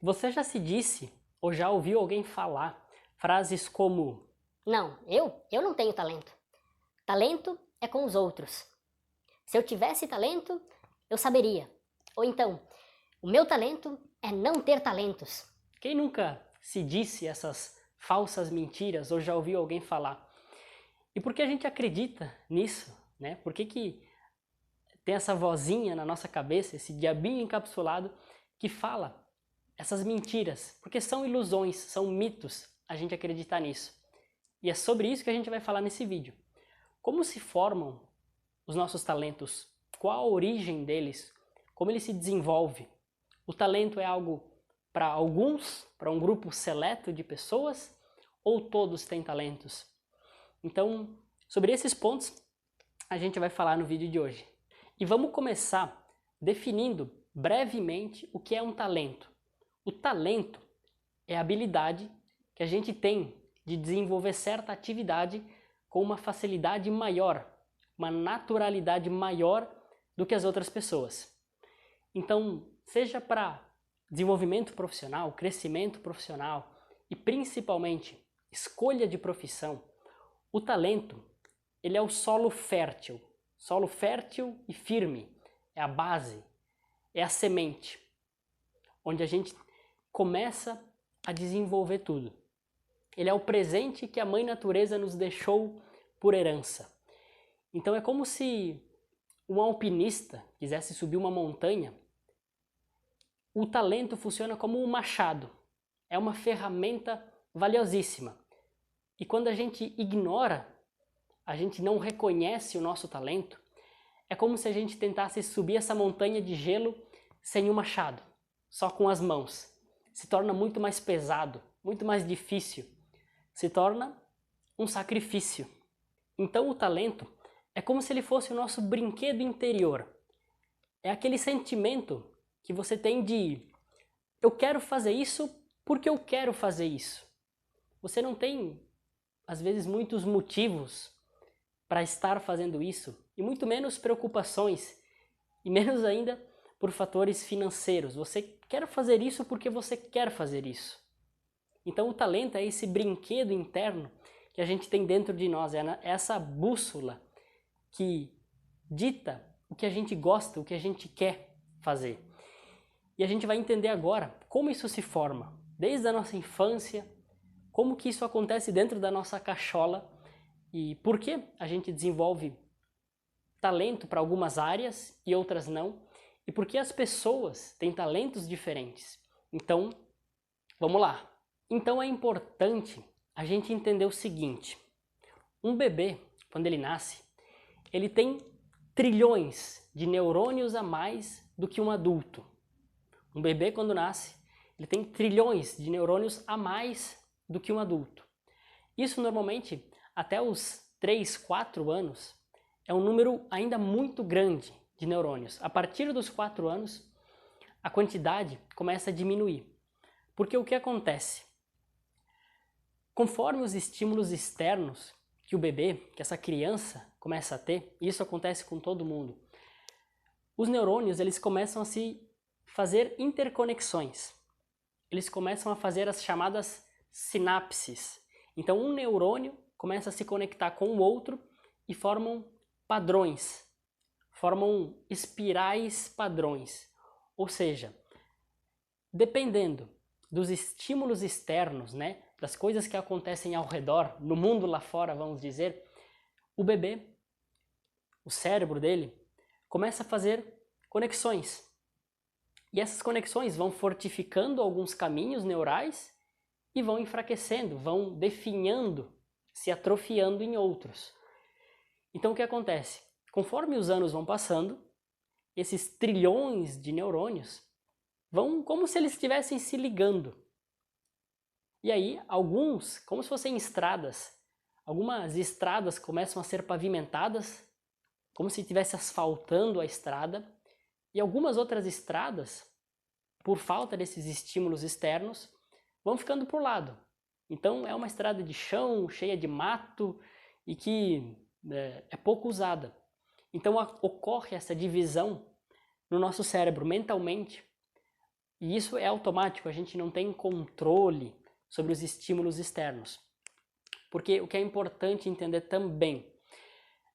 Você já se disse ou já ouviu alguém falar frases como Não, eu não tenho talento. Talento é com os outros. Se eu tivesse talento, eu saberia. Ou então, o meu talento é não ter talentos. quem nunca se disse essas falsas mentiras ou já ouviu alguém falar? E por que a gente acredita nisso, né? Por que tem essa vozinha na nossa cabeça, esse diabinho encapsulado que fala essas mentiras? Porque são ilusões, são mitos a gente acreditar nisso. E é sobre isso que a gente vai falar nesse vídeo. Como se formam os nossos talentos? Qual a origem deles? Como ele se desenvolve? O talento é algo para alguns, para um grupo seleto de pessoas, ou todos têm talentos? Então, sobre esses pontos, a gente vai falar no vídeo de hoje. E vamos começar definindo brevemente o que é um talento. O talento é a habilidade que a gente tem de desenvolver certa atividade com uma facilidade maior, uma naturalidade maior do que as outras pessoas. Então, seja para desenvolvimento profissional, crescimento profissional e principalmente escolha de profissão, o talento, ele é o solo fértil e firme, é a base, é a semente, onde a gente começa a desenvolver tudo. Ele é o presente que a Mãe Natureza nos deixou por herança. Então é como se um alpinista quisesse subir uma montanha. O talento funciona como um machado, é uma ferramenta valiosíssima. E quando a gente ignora, a gente não reconhece o nosso talento, é como se a gente tentasse subir essa montanha de gelo sem o machado, só com as mãos. Se torna muito mais pesado, muito mais difícil. Se torna um sacrifício. Então o talento é como se ele fosse o nosso brinquedo interior. É aquele sentimento que você tem de eu quero fazer isso porque eu quero fazer isso. Você não tem, às vezes, muitos motivos para estar fazendo isso, e muito menos preocupações, e menos ainda por fatores financeiros. Você quer fazer isso porque você quer fazer isso. Então o talento é esse brinquedo interno que a gente tem dentro de nós, é essa bússola que dita o que a gente gosta, o que a gente quer fazer. E a gente vai entender agora como isso se forma, desde a nossa infância, como que isso acontece dentro da nossa cachola e por que a gente desenvolve talento para algumas áreas e outras não, e por que as pessoas têm talentos diferentes. Então, vamos lá. Então é importante a gente entender o seguinte: um bebê, quando ele nasce, ele tem trilhões de neurônios a mais do que um adulto. Um bebê, quando nasce, ele tem trilhões de neurônios a mais do que um adulto. Isso normalmente até os 3, 4 anos é um número ainda muito grande de neurônios. A partir dos 4 anos, a quantidade começa a diminuir. Porque o que acontece? Conforme os estímulos externos que o bebê, que essa criança começa a ter, e isso acontece com todo mundo, os neurônios eles começam a se fazer interconexões. Eles começam a fazer as chamadas sinapses. Então um neurônio começa a se conectar com o outro e formam padrões, formam espirais padrões. Ou seja, dependendo dos estímulos externos, né, das coisas que acontecem ao redor, no mundo lá fora, vamos dizer, o bebê, o cérebro dele, começa a fazer conexões. E essas conexões vão fortificando alguns caminhos neurais e vão enfraquecendo, vão definhando, se atrofiando em outros. Então o que acontece? Conforme os anos vão passando, esses trilhões de neurônios vão como se eles estivessem se ligando. E aí, alguns, como se fossem estradas, algumas estradas começam a ser pavimentadas, como se estivesse asfaltando a estrada, e algumas outras estradas, por falta desses estímulos externos, vão ficando por lado. Então é uma estrada de chão, cheia de mato e que é pouco usada. Então ocorre essa divisão no nosso cérebro mentalmente E isso é automático, a gente não tem controle sobre os estímulos externos. Porque o que é importante entender também,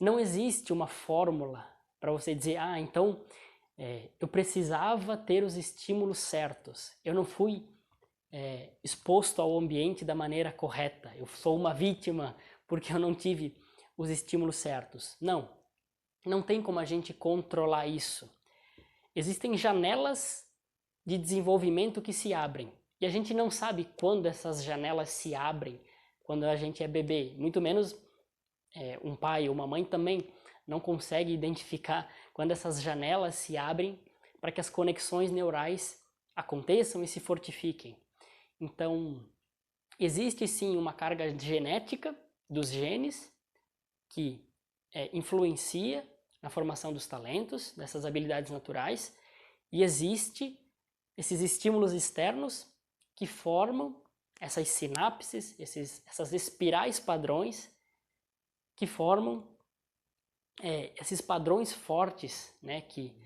não existe uma fórmula para você dizer, então eu precisava ter os estímulos certos, eu não fui exposto ao ambiente da maneira correta, eu sou uma vítima porque eu não tive os estímulos certos. Não tem como a gente controlar isso. Existem janelas de desenvolvimento que se abrem e a gente não sabe quando essas janelas se abrem, quando a gente é bebê, muito menos um pai ou uma mãe também não consegue identificar quando essas janelas se abrem para que as conexões neurais aconteçam e se fortifiquem. Então, existe sim uma carga genética dos genes que influencia na formação dos talentos, dessas habilidades naturais, e existe esses estímulos externos que formam essas sinapses, essas espirais padrões que formam esses padrões fortes, né, que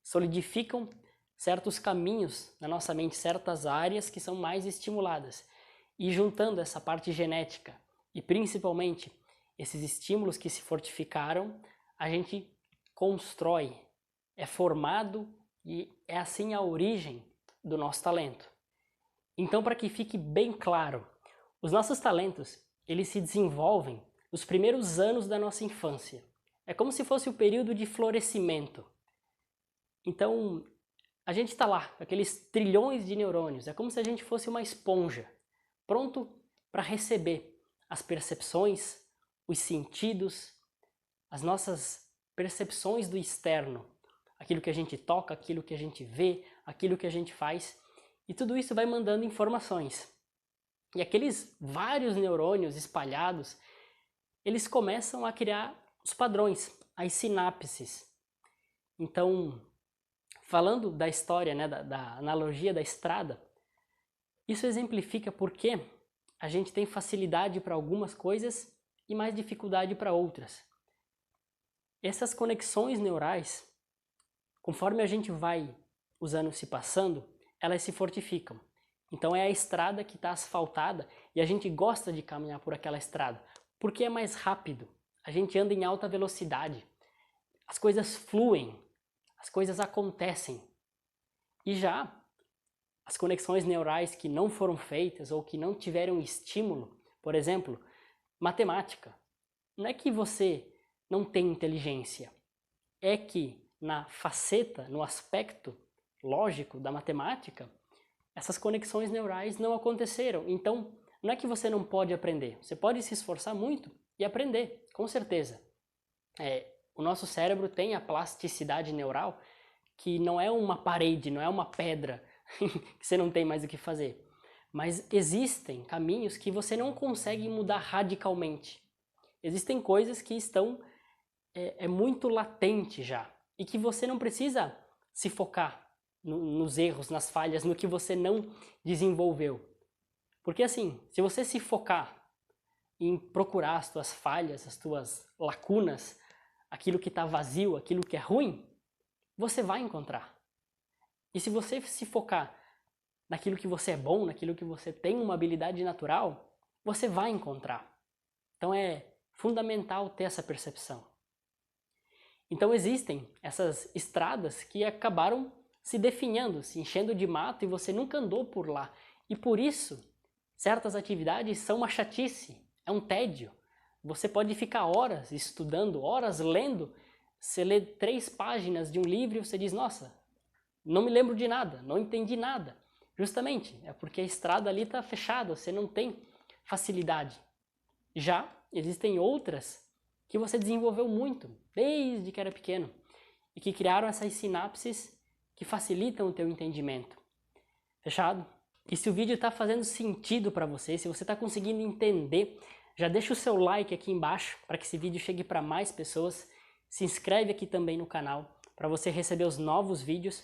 solidificam certos caminhos na nossa mente, certas áreas que são mais estimuladas. E juntando essa parte genética e principalmente esses estímulos que se fortificaram, a gente constrói, é formado e é assim a origem do nosso talento. Então, para que fique bem claro, os nossos talentos, eles se desenvolvem nos primeiros anos da nossa infância. É como se fosse o período de florescimento. Então, a gente está lá, com aqueles trilhões de neurônios, é como se a gente fosse uma esponja, pronto para receber as percepções, os sentidos, as nossas percepções do externo, aquilo que a gente toca, aquilo que a gente vê, aquilo que a gente faz, e tudo isso vai mandando informações. E aqueles vários neurônios espalhados, eles começam a criar os padrões, as sinapses. Então, falando da história, né, da analogia da estrada, isso exemplifica porque a gente tem facilidade para algumas coisas e mais dificuldade para outras. Essas conexões neurais, conforme a gente vai os anos se passando, elas se fortificam. Então é a estrada que está asfaltada e a gente gosta de caminhar por aquela estrada, porque é mais rápido, a gente anda em alta velocidade, as coisas fluem, as coisas acontecem. E já as conexões neurais que não foram feitas ou que não tiveram estímulo, por exemplo, matemática. Não é que você não tem inteligência, é que na faceta, no aspecto lógico da matemática, essas conexões neurais não aconteceram. Então, não é que você não pode aprender, você pode se esforçar muito e aprender, com certeza. O nosso cérebro tem a plasticidade neural, que não é uma parede, não é uma pedra, que você não tem mais o que fazer. Mas existem caminhos que você não consegue mudar radicalmente. Existem coisas que estão muito latente já, e que você não precisa se focar nos erros, nas falhas, no que você não desenvolveu. Porque assim, se você se focar em procurar as tuas falhas, as tuas lacunas, aquilo que está vazio, aquilo que é ruim, você vai encontrar. E se você se focar naquilo que você é bom, naquilo que você tem uma habilidade natural, você vai encontrar. Então é fundamental ter essa percepção. Então existem essas estradas que acabaram se definhando, se enchendo de mato e você nunca andou por lá. E por isso, certas atividades são uma chatice, é um tédio. Você pode ficar horas estudando, horas lendo. Você lê 3 páginas de um livro e você diz, nossa, não me lembro de nada, não entendi nada. Justamente, é porque a estrada ali está fechada, você não tem facilidade. Já existem outras que você desenvolveu muito, desde que era pequeno, e que criaram essas sinapses que facilitam o teu entendimento. Fechado? E se o vídeo está fazendo sentido para você, se você está conseguindo entender, já deixa o seu like aqui embaixo para que esse vídeo chegue para mais pessoas. Se inscreve aqui também no canal para você receber os novos vídeos.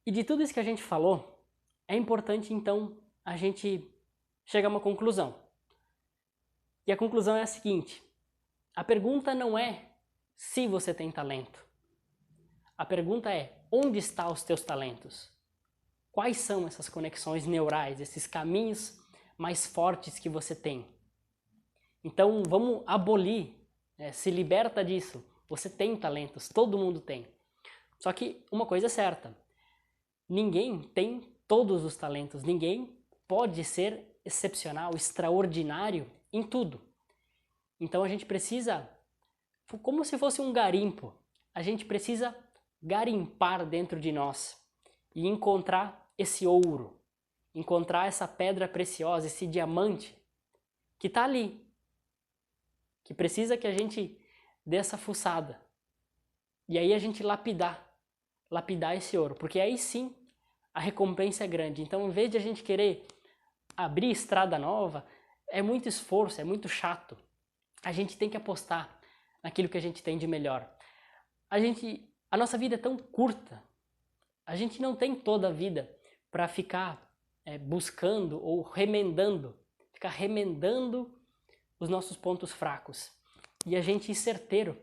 E de tudo isso que a gente falou, é importante então a gente chegar a uma conclusão. E a conclusão é a seguinte: a pergunta não é se você tem talento. A pergunta é onde estão os teus talentos? quais são essas conexões neurais, esses caminhos mais fortes que você tem. Então vamos abolir, se liberta disso. Você tem talentos, todo mundo tem. Só que uma coisa é certa, ninguém tem todos os talentos, ninguém pode ser excepcional, extraordinário em tudo. Então a gente precisa, como se fosse um garimpo, a gente precisa garimpar dentro de nós e encontrar esse ouro, encontrar essa pedra preciosa, esse diamante que está ali, que precisa que a gente dê essa fuçada. E aí a gente lapidar esse ouro, porque aí sim a recompensa é grande. Então, em vez de a gente querer abrir estrada nova, é muito esforço, é muito chato. A gente tem que apostar naquilo que a gente tem de melhor. A nossa vida é tão curta, a gente não tem toda a vida para ficar buscando ou ficar remendando os nossos pontos fracos. E a gente ir certeiro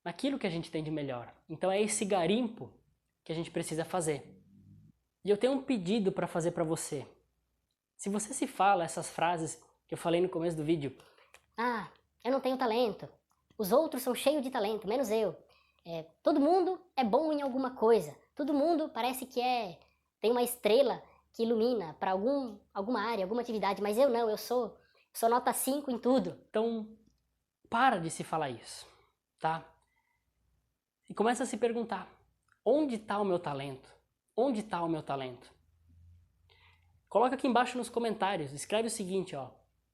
naquilo que a gente tem de melhor. Então é esse garimpo que a gente precisa fazer. E eu tenho um pedido para fazer para você. Se você se fala essas frases que eu falei no começo do vídeo, eu não tenho talento, os outros são cheios de talento, menos eu. Todo mundo é bom em alguma coisa, todo mundo parece que tem uma estrela que ilumina para alguma área, alguma atividade, mas eu não, eu sou nota 5 em tudo. Então, para de se falar isso, tá? E começa a se perguntar, onde está o meu talento? Onde está o meu talento? Coloca aqui embaixo nos comentários, escreve o seguinte, ó.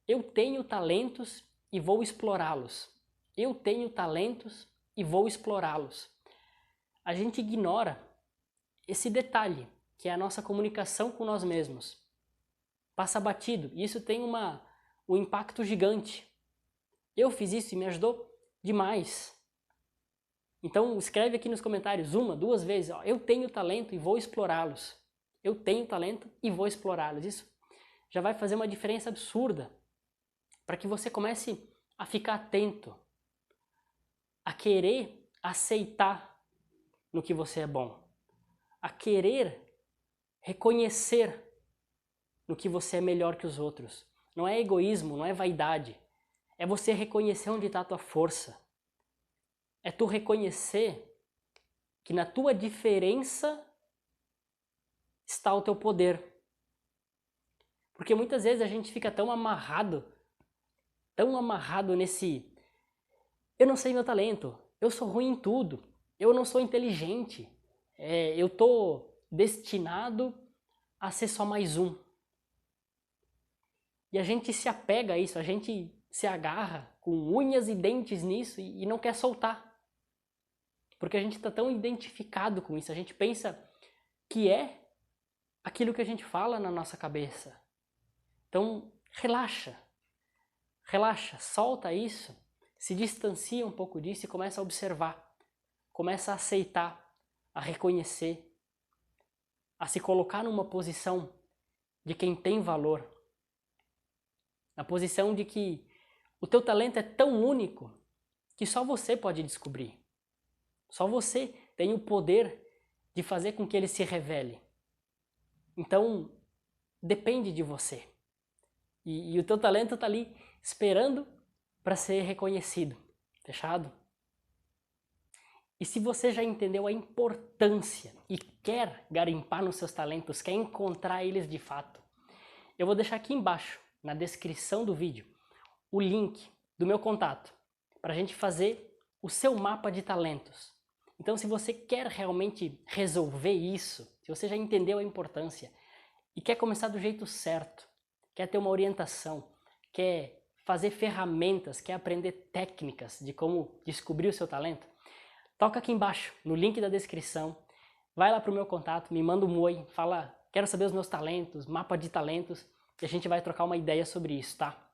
Eu tenho talentos e vou explorá-los. Eu tenho talentos e vou explorá-los. A gente ignora esse detalhe, que é a nossa comunicação com nós mesmos. Passa batido, e isso tem um impacto gigante. Eu fiz isso e me ajudou demais. Então escreve aqui nos comentários 1, 2 vezes, ó, eu tenho talento e vou explorá-los. Eu tenho talento e vou explorá-los. Isso já vai fazer uma diferença absurda para que você comece a ficar atento, a querer aceitar no que você é bom, a querer reconhecer no que você é melhor que os outros. Não é egoísmo, não é vaidade. É você reconhecer onde está a tua força. É tu reconhecer que na tua diferença está o teu poder. Porque muitas vezes a gente fica tão amarrado nesse eu não sei meu talento, eu sou ruim em tudo, eu não sou inteligente, eu tô destinado a ser só mais um. E a gente se apega a isso, a gente se agarra com unhas e dentes nisso e não quer soltar. Porque a gente está tão identificado com isso, a gente pensa que é aquilo que a gente fala na nossa cabeça. Então, relaxa, solta isso, se distancia um pouco disso e começa a observar, começa a aceitar, a reconhecer, a se colocar numa posição de quem tem valor, na posição de que o teu talento é tão único que só você pode descobrir. Só você tem o poder de fazer com que ele se revele. Então, depende de você. E o teu talento está ali esperando para ser reconhecido. Fechado? E se você já entendeu a importância e quer garimpar nos seus talentos, quer encontrar eles de fato, eu vou deixar aqui embaixo, na descrição do vídeo, o link do meu contato para a gente fazer o seu mapa de talentos. Então, se você quer realmente resolver isso, se você já entendeu a importância e quer começar do jeito certo, quer ter uma orientação, quer fazer ferramentas, quer aprender técnicas de como descobrir o seu talento, toca aqui embaixo, no link da descrição, vai lá para o meu contato, me manda um oi, fala, quero saber os meus talentos, mapa de talentos, e a gente vai trocar uma ideia sobre isso, tá?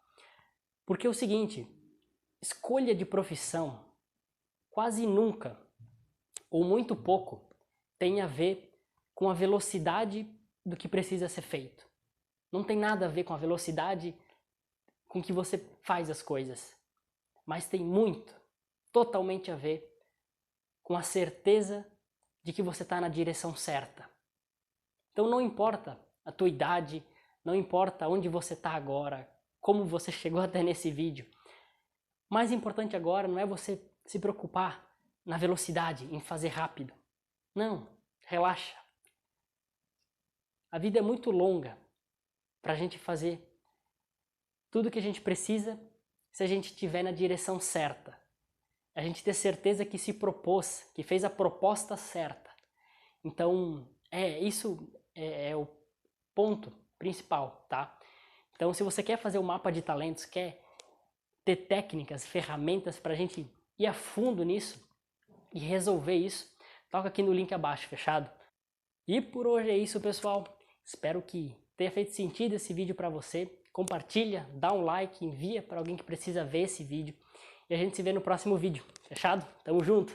Porque é o seguinte, escolha de profissão quase nunca, ou muito pouco, tem a ver com a velocidade do que precisa ser feito. Não tem nada a ver com a velocidade com que você faz as coisas, mas tem muito, totalmente a ver com a certeza de que você está na direção certa. Então não importa a tua idade, não importa onde você está agora, como você chegou até nesse vídeo. O mais importante agora não é você se preocupar na velocidade, em fazer rápido. Não, relaxa. A vida é muito longa para a gente fazer tudo o que a gente precisa se a gente estiver na direção certa. A gente ter certeza que se propôs, que fez a proposta certa. Então, isso é o ponto principal, tá? Então, se você quer fazer um mapa de talentos, quer ter técnicas, ferramentas para a gente ir a fundo nisso e resolver isso, toca aqui no link abaixo, fechado? E por hoje é isso, pessoal. Espero que tenha feito sentido esse vídeo para você. Compartilha, dá um like, envia para alguém que precisa ver esse vídeo. E a gente se vê no próximo vídeo, fechado? Tamo junto!